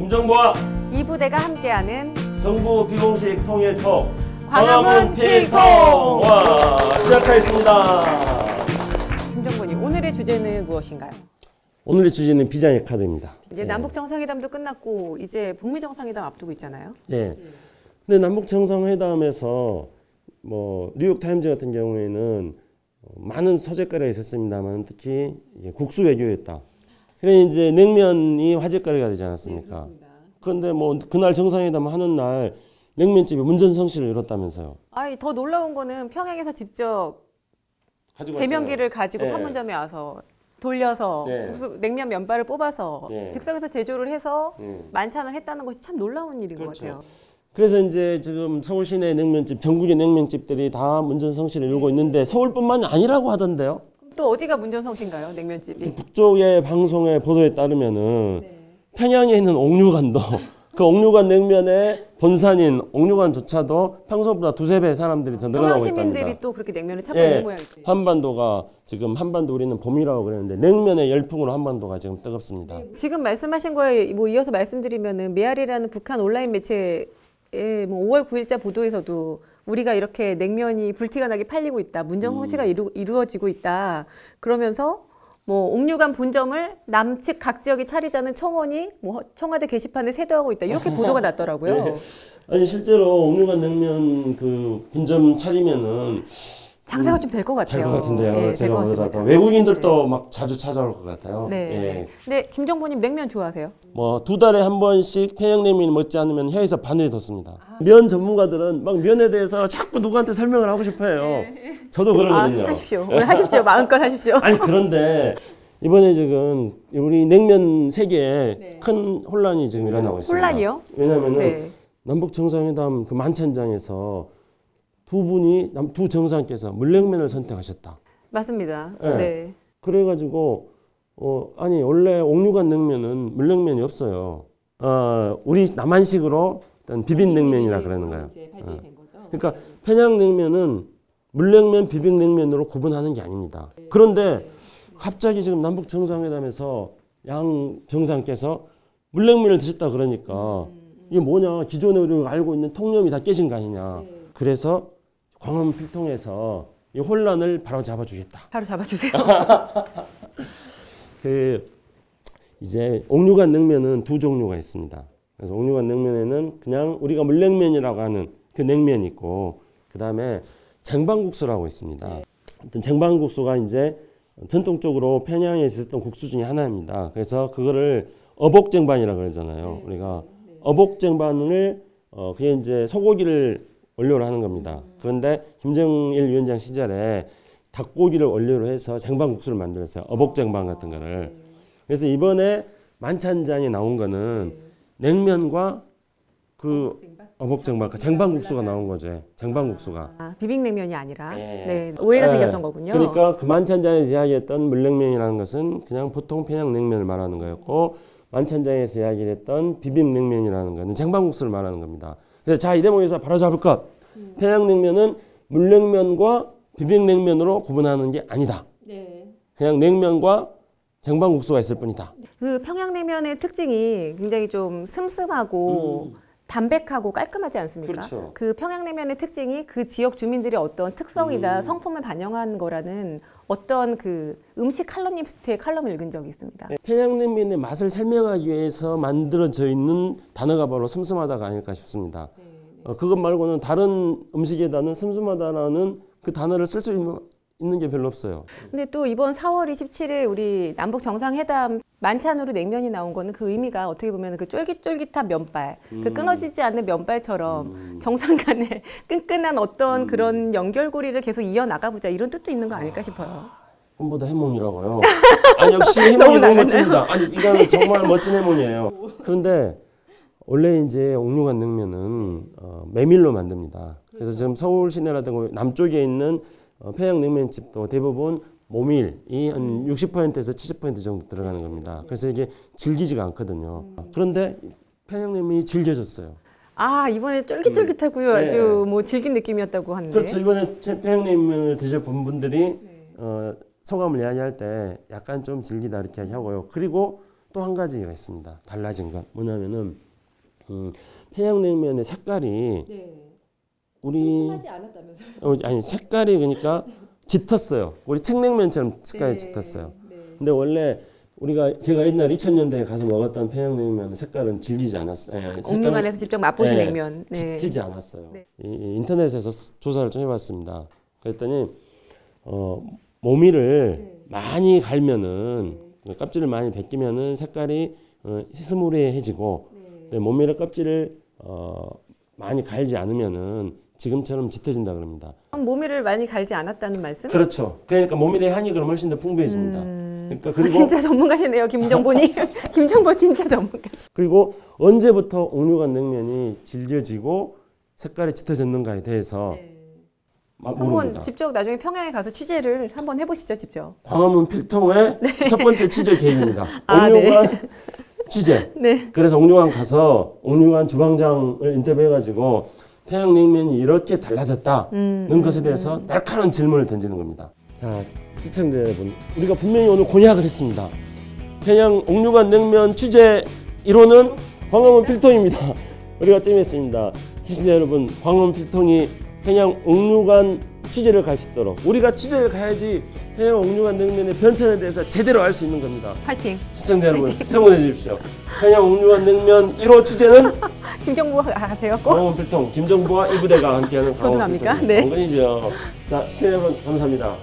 김정보와 이 부대가 함께하는 정부 비공식 통일 톡 광화문 필통! 와, 시작하겠습니다. 김정보님, 오늘의 주제는 무엇인가요? 오늘의 주제는 비장의 카드입니다. 이제 남북 정상회담도 끝났고 이제 북미 정상회담 앞두고 있잖아요. 네. 근데 남북 정상회담에서 뭐 뉴욕 타임즈 같은 경우에는 많은 소재거리가 있었습니다만 특히 국수 외교였다. 그래 이제 냉면이 화제거리가 되지 않았습니까? 네, 그런데 뭐 그날 정상회담 하는 날 냉면집이 문전성시를 이뤘다면서요. 아니 더 놀라운 거는 평양에서 직접 제면기를 가지고 네. 판문점에 와서 돌려서 네. 국수, 냉면 면발을 뽑아서 네. 즉석에서 제조를 해서 만찬을 했다는 것이 참 놀라운 일인 것 같아요. 그래서 이제 지금 서울 시내 냉면집, 전국의 냉면집들이 다 문전성시를 이루고 있는데 서울뿐만이 아니라고 하던데요. 또 어디가 문전성시인가요, 냉면집이? 북쪽의 방송의 보도에 따르면은 평양에 있는 옥류관도 그 옥류관 냉면의 본산인 옥류관조차도 평소보다 두세 배 사람들이 더 늘어나고 있답니다. 시민들이 또 그렇게 냉면을 찾고 있는 모양이죠. 한반도가 지금 한반도 우리는 봄이라고 그랬는데 냉면의 열풍으로 한반도가 지금 뜨겁습니다. 지금 말씀하신 거에 뭐 이어서 말씀드리면은 메아리라는 북한 온라인 매체의 뭐 5월 9일자 보도에서도 우리가 이렇게 냉면이 불티가 나게 팔리고 있다. 문전성시가 이루어지고 있다. 그러면서 뭐 옥류관 본점을 남측 각 지역에 차리자는 청원이 뭐 청와대 게시판에 세도하고 있다. 이렇게 보도가 났더라고요. 네. 아니 실제로 옥류관 냉면 그 분점 차리면은 장사가 좀 될 것 같아요. 될 것 같은데요. 네, 제가 보더라도 외국인들도 막 자주 찾아올 것 같아요. 네. 예. 근데 김정보님 냉면 좋아하세요? 뭐 2달에 한 번씩 평양냉면이 먹지 않으면 혀에서 바늘이 돋습니다. 면 전문가들은 막 면에 대해서 자꾸 누구한테 설명을 하고 싶어요. 저도 그러거든요. 하십시오. 오늘 하십시오. 마음껏 하십시오. 아니 그런데 이번에 지금 우리 냉면 세계에 큰 혼란이 지금 일어나고 있습니다. 혼란이요? 왜냐하면은 남북 정상회담 그 만찬장에서 두 정상께서 물냉면을 선택하셨다. 맞습니다. 네. 네. 그래가지고 아니 원래 옥류관 냉면은 물냉면이 없어요. 우리 남한식으로 일단 비빔냉면이라 그러는 거예요. 그러니까 평양냉면은 물냉면, 비빔냉면으로 구분하는 게 아닙니다. 그런데 갑자기 지금 남북 정상회담에서 양 정상께서 물냉면을 드셨다 그러니까 이게 뭐냐, 기존에 우리가 알고 있는 통념이 다 깨진 거 아니냐. 그래서 광화문 필통에서 이 혼란을 바로 잡아주겠다. 바로 잡아주세요. 이제 옥류관 냉면은 두 종류가 있습니다. 그래서 옥류관 냉면에는 그냥 우리가 물냉면이라고 하는 그 냉면이 있고, 그 다음에 쟁반국수라고 있습니다. 쟁반국수가 이제 전통적으로 평양에 있었던 국수 중에 하나입니다. 그래서 그거를 어복쟁반이라고 그러잖아요. 우리가 어복쟁반을 그게 이제 소고기를 원료로 하는 겁니다. 그런데 김정일 위원장 시절에 닭고기를 원료로 해서 쟁반국수를 만들었어요. 어복쟁반 같은 거를. 그래서 이번에 만찬장에 나온 거는 냉면과 그 어복쟁반, 쟁반국수가 나온 거죠. 쟁반국수가. 비빔냉면이 아니라 오해가 생겼던 거군요. 그러니까 그 만찬장에서 이야기했던 물냉면이라는 것은 그냥 보통 평양냉면을 말하는 거였고, 만찬장에서 이야기했던 비빔냉면이라는 것은 쟁반국수를 말하는 겁니다. 그래서 자, 이 대목에서 바로 잡을 것. 평양냉면은 물냉면과 비빔냉면으로 구분하는 게 아니다. 그냥 냉면과 쟁반국수가 있을 뿐이다. 그 평양냉면의 특징이 굉장히 좀 슴슴하고 담백하고 깔끔하지 않습니까? 그렇죠. 그 평양냉면의 특징이 그 지역 주민들의 어떤 특성이다, 성품을 반영한 거라는 어떤 그 음식 칼럼니스트의 칼럼을 읽은 적이 있습니다. 평양냉면의 맛을 설명하기 위해서 만들어져 있는 단어가 바로 슴슴하다가 아닐까 싶습니다. 그것 말고는 다른 음식에다는 슴슴하다라는 그 단어를 쓸 수 있는 게 별로 없어요. 근데 또 이번 4월 27일 우리 남북 정상회담 만찬으로 냉면이 나온 거는 그 의미가 어떻게 보면 그 쫄깃쫄깃한 면발, 그 끊어지지 않는 면발처럼 정상 간의 끈끈한 어떤 그런 연결고리를 계속 이어나가보자, 이런 뜻도 있는 거 아닐까 싶어요. 꿈보다 해몽이라고요. 아니 역시 해몽이 너무 멋집니다. 아니 이거는 정말 멋진 해몽이에요. 그런데 원래 이제 옥류관 냉면은 메밀로 만듭니다. 그래서 지금 서울 시내라든가 남쪽에 있는 평양냉면집도 대부분 모밀이 한 60%에서 70% 정도 들어가는 겁니다. 그래서 이게 질기지가 않거든요. 그런데 평양냉면이 질겨졌어요. 아, 이번에 쫄깃쫄깃하고요. 아주 뭐 질긴 느낌이었다고 하는데. 그렇죠. 이번에 평양냉면을 드셔본 분들이 소감을 이야기할 때 약간 좀 질기다 이렇게 하고요. 그리고 또 한 가지가 있습니다. 달라진 것 뭐냐면은 평양냉면의 색깔이 네. 우리 하지 않았다면서요? 아니 색깔이 그러니까 짙었어요. 우리 책냉면처럼 색깔이 짙었어요. 네. 근데 원래 제가 옛날 2000년대에 가서 먹었던 평양냉면 색깔은 질기지 않았어요. 옥류관에서 직접 맛보신 네, 냉면. 네. 짙지 않았어요. 네. 인터넷에서 조사를 좀 해봤습니다. 그랬더니 모미를 많이 갈면은 껍질을 많이 벗기면은 색깔이 희스무리해지고 모미를 껍질을 많이 갈지 않으면은 지금처럼 짙어진다 그럽니다. 모미를 많이 갈지 않았다는 말씀? 그렇죠. 그러니까 모밀의 향이 그럼 훨씬 더 풍부해집니다. 그러니까 그리고 진짜 전문가시네요, 김정보님. 김정보 진짜 전문가시. 그리고 언제부터 옥류관 냉면이 질겨지고 색깔이 짙어졌는가에 대해서 한번 모릅니다. 직접 나중에 평양에 가서 취재를 한번 해보시죠, 직접. 광화문 필통의 첫 번째 취재 계획입니다. 아, 옥류관 취재. 네. 그래서 옥류관 가서 옥류관 주방장을 인터뷰해가지고 평양냉면이 이렇게 달라졌다는 것에 대해서 날카로운 질문을 던지는 겁니다. 자, 시청자 여러분, 우리가 분명히 오늘 공약을 했습니다. 평양 옥류관 냉면 취재 1호는 광화문 필통입니다. 우리가 찜했습니다. 시청자 여러분, 광화문 필통이 평양 옥류관 취재를 갈 수 있도록 우리가 취재를 가야지 평양 옥류관 냉면의 변천에 대해서 제대로 알 수 있는 겁니다. 파이팅. 시청자 여러분, 성원해 주십시오. 평양 옥류관 냉면 1호 취재는 김정보 가세요, 꼭. 광화문 필통 김정부와 이부대가 함께하는 저도 광화문 갑니까? 필통 네. 당근이죠. 자, 시청자 여러분 감사합니다.